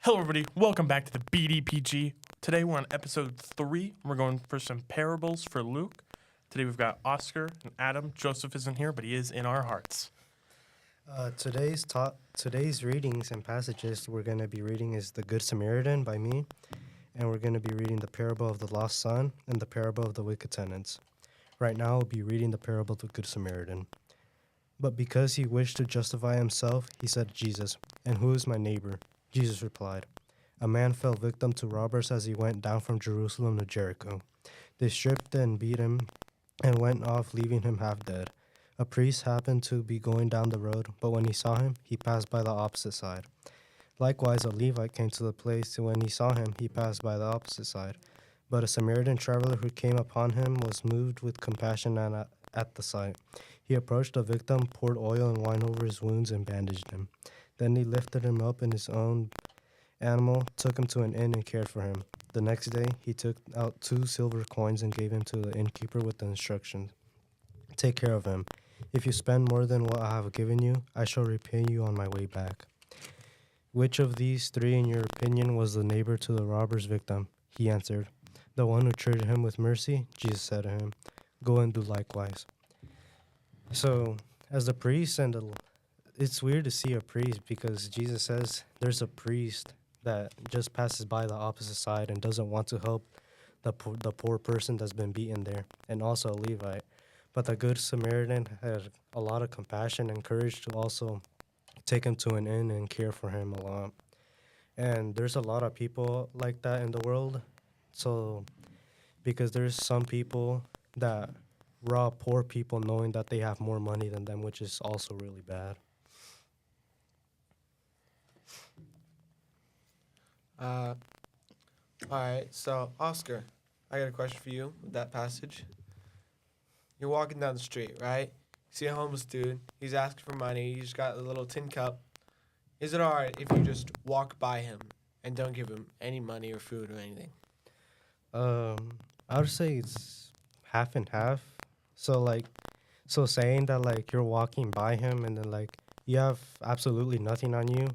Hello, everybody. Welcome back to the BDPG. Today we're on episode 3. We're going for some parables for Luke. Today we've got Oscar and Adam. Joseph isn't here, but he is in our hearts. Today's readings and passages we're going to be reading is The Good Samaritan by me, and we're going to be reading the parable of the lost son and the parable of the wicked tenants. Right now, I'll be reading the parable of the Good Samaritan. But because he wished to justify himself, he said to Jesus, "And who is my neighbor?" Jesus replied, "A man fell victim to robbers as he went down from Jerusalem to Jericho. They stripped and beat him and went off, leaving him half dead. A priest happened to be going down the road, but when he saw him, he passed by the opposite side. Likewise, a Levite came to the place, and when he saw him, he passed by the opposite side. But a Samaritan traveler who came upon him was moved with compassion at the sight. He approached the victim, poured oil and wine over his wounds, and bandaged him. Then he lifted him up in his own animal, took him to an inn, and cared for him. The next day, he took out 2 silver coins and gave him to the innkeeper with the instructions, 'Take care of him. If you spend more than what I have given you, I shall repay you on my way back.' Which of these 3, in your opinion, was the neighbor to the robber's victim?" He answered, "The one who treated him with mercy." Jesus said to him, "Go and do likewise." So, as the priest it's weird to see a priest because Jesus says there's a priest that just passes by the opposite side and doesn't want to help the poor person that's been beaten there, and also a Levite. But the Good Samaritan had a lot of compassion and courage to also take him to an inn and care for him a lot. And there's a lot of people like that in the world. So, because there's some people that rob poor people knowing that they have more money than them, which is also really bad. All right, so Oscar, I got a question for you with that passage. You're walking down the street, right? You see a homeless dude. He's asking for money. He's got a little tin cup. Is it all right if you just walk by him and don't give him any money or food or anything? I would say it's half and half. So saying that like you're walking by him and then like you have absolutely nothing on you,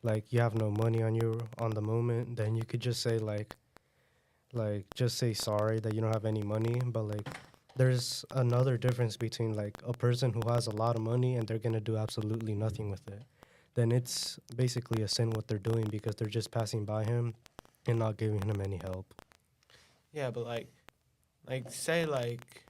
like you have no money on you on the moment, then you could just say like just say sorry that you don't have any money. But like there's another difference between like a person who has a lot of money and they're gonna do absolutely nothing with it. Then it's basically a sin what they're doing because they're just passing by him and not giving him any help. Yeah, but like say like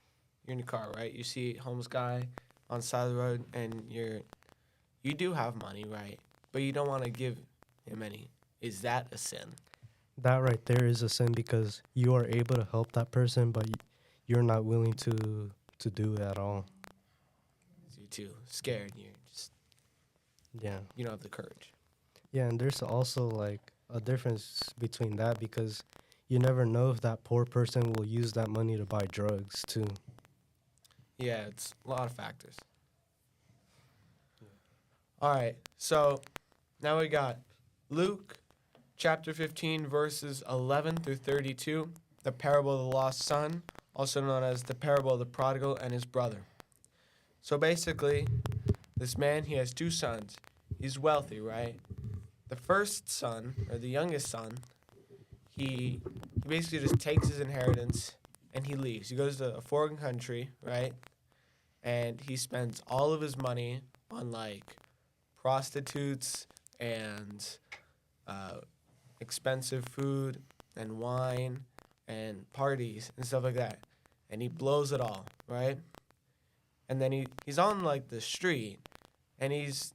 you're in your car, right? You see a homeless guy on the side of the road, and you do have money, right? But you don't want to give him any. Is that a sin? That right there is a sin because you are able to help that person, but you're not willing to do it at all. You're too scared. Yeah. You don't have the courage. Yeah, and there's also like a difference between that because you never know if that poor person will use that money to buy drugs too. Yeah, it's a lot of factors. All right, so now we got Luke chapter 15, verses 11 through 32, the parable of the lost son, also known as the parable of the prodigal and his brother. So basically, this man, he has 2 sons. He's wealthy, right? The first son, or the youngest son, he basically just takes his inheritance and he leaves. He goes to a foreign country, right? And he spends all of his money on like prostitutes and expensive food and wine and parties and stuff like that. And he blows it all, right? And then he's on like the street and he's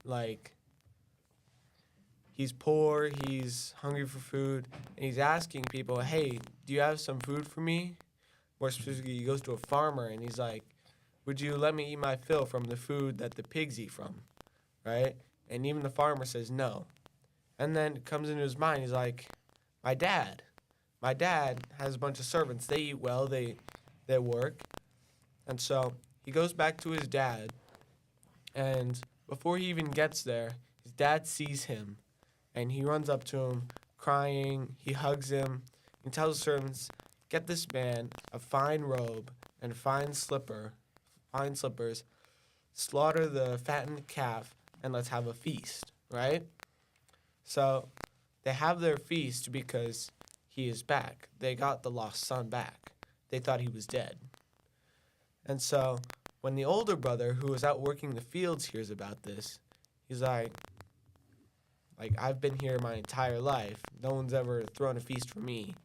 poor, he's hungry for food, and he's asking people, "Hey, do you have some food for me?" More specifically, he goes to a farmer and he's like, "Would you let me eat my fill from the food that the pigs eat from?" Right? And even the farmer says no. And then it comes into his mind, he's like, My dad has a bunch of servants. They eat well, they work. And so he goes back to his dad, and before he even gets there, his dad sees him, and he runs up to him, crying. He hugs him and tells the servants, "Get this man a fine robe and fine slippers, slaughter the fattened calf, and let's have a feast," right? So they have their feast because he is back. They got the lost son back. They thought he was dead. And so when the older brother, who was out working the fields, hears about this, he's like, I've been here my entire life. No one's ever thrown a feast for me.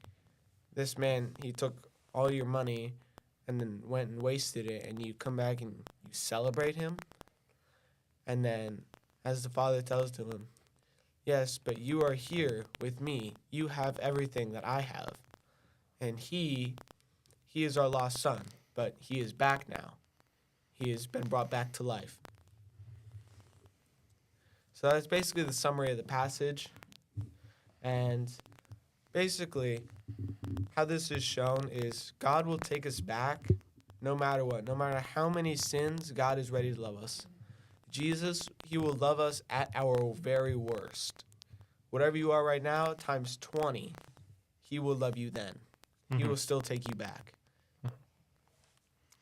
This man, he took all your money and then went and wasted it, and you come back and you celebrate him? And then, as the father tells to him, yes, but you are here with me. You have everything that I have. And he is our lost son, but he is back now. He has been brought back to life. So that's basically the summary of the passage. And basically, how this is shown is God will take us back no matter what. No matter how many sins, God is ready to love us. Jesus, he will love us at our very worst. Whatever you are right now, times 20, he will love you then. He will still take you back.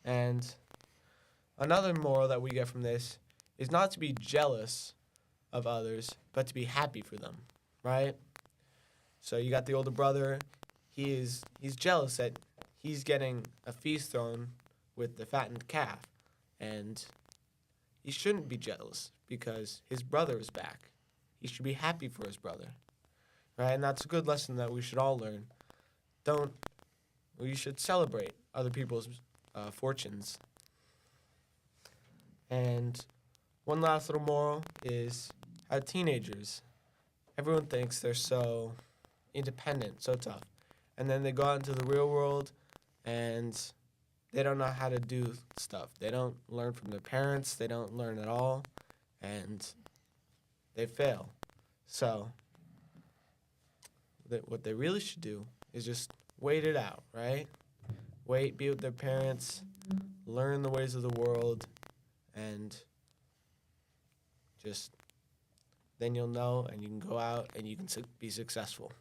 And another moral that we get from this is not to be jealous of others, but to be happy for them, right? So you got the older brother. He's jealous that he's getting a feast thrown with the fattened calf. And he shouldn't be jealous because his brother is back. He should be happy for his brother, right? And that's a good lesson that we should all learn. We should celebrate other people's fortunes. And one last little moral is how teenagers, everyone thinks they're so independent, so tough. And then they go out into the real world and they don't know how to do stuff. They don't learn from their parents. They don't learn at all. And they fail. So what they really should do is just wait it out, right? Wait, be with their parents, learn the ways of the world, and just then you'll know and you can go out and you can be successful.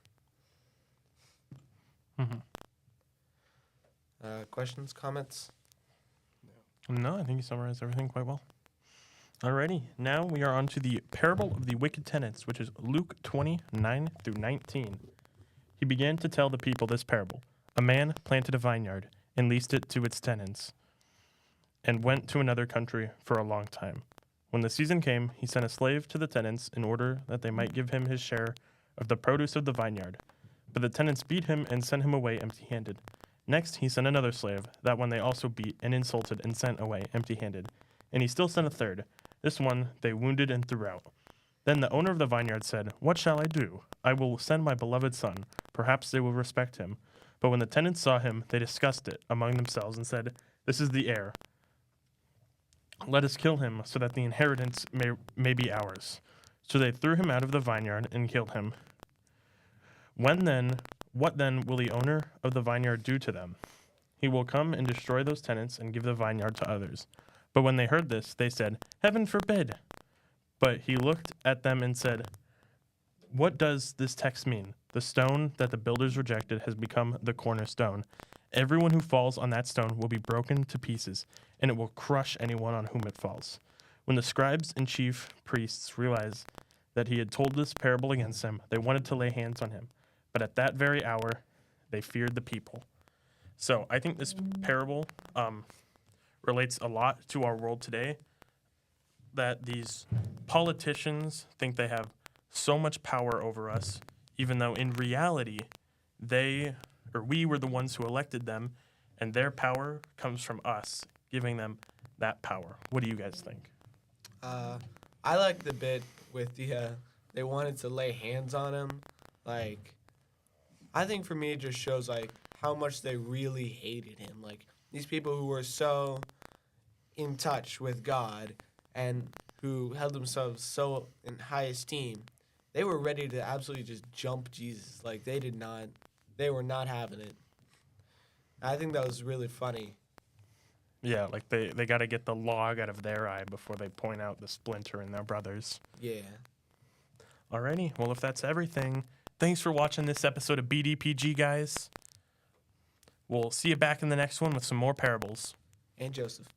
Questions, comments? No, I think you summarized everything quite well. Alrighty, now we are on to the parable of the wicked tenants, which is Luke 20:9 through 19. He began to tell the people this parable. A man planted a vineyard and leased it to its tenants and went to another country for a long time. When the season came, he sent a slave to the tenants in order that they might give him his share of the produce of the vineyard. But the tenants beat him and sent him away empty-handed. Next, he sent another slave. That one they also beat and insulted and sent away empty-handed. And he still sent a third. This one they wounded and threw out. Then the owner of the vineyard said, "What shall I do? I will send my beloved son. Perhaps they will respect him." But when the tenants saw him, they discussed it among themselves and said, "This is the heir. Let us kill him so that the inheritance may be ours." So they threw him out of the vineyard and killed him. What then will the owner of the vineyard do to them? He will come and destroy those tenants and give the vineyard to others. But when they heard this, they said, "Heaven forbid." But he looked at them and said, "What does this text mean? The stone that the builders rejected has become the cornerstone. Everyone who falls on that stone will be broken to pieces, and it will crush anyone on whom it falls." When the scribes and chief priests realized that he had told this parable against them, they wanted to lay hands on him. But at that very hour, they feared the people. So I think this parable relates a lot to our world today, that these politicians think they have so much power over us, even though in reality, we were the ones who elected them, and their power comes from us, giving them that power. What do you guys think? I like the bit with they wanted to lay hands on him. I think for me it just shows how much they really hated him. These people who were so in touch with God and who held themselves so in high esteem, they were ready to absolutely just jump Jesus. They were not having it. I think that was really funny. Yeah, they got to get the log out of their eye before they point out the splinter in their brother's. Yeah. Alrighty, well, if that's everything, thanks for watching this episode of BDPG, guys. We'll see you back in the next one with some more parables. And Joseph.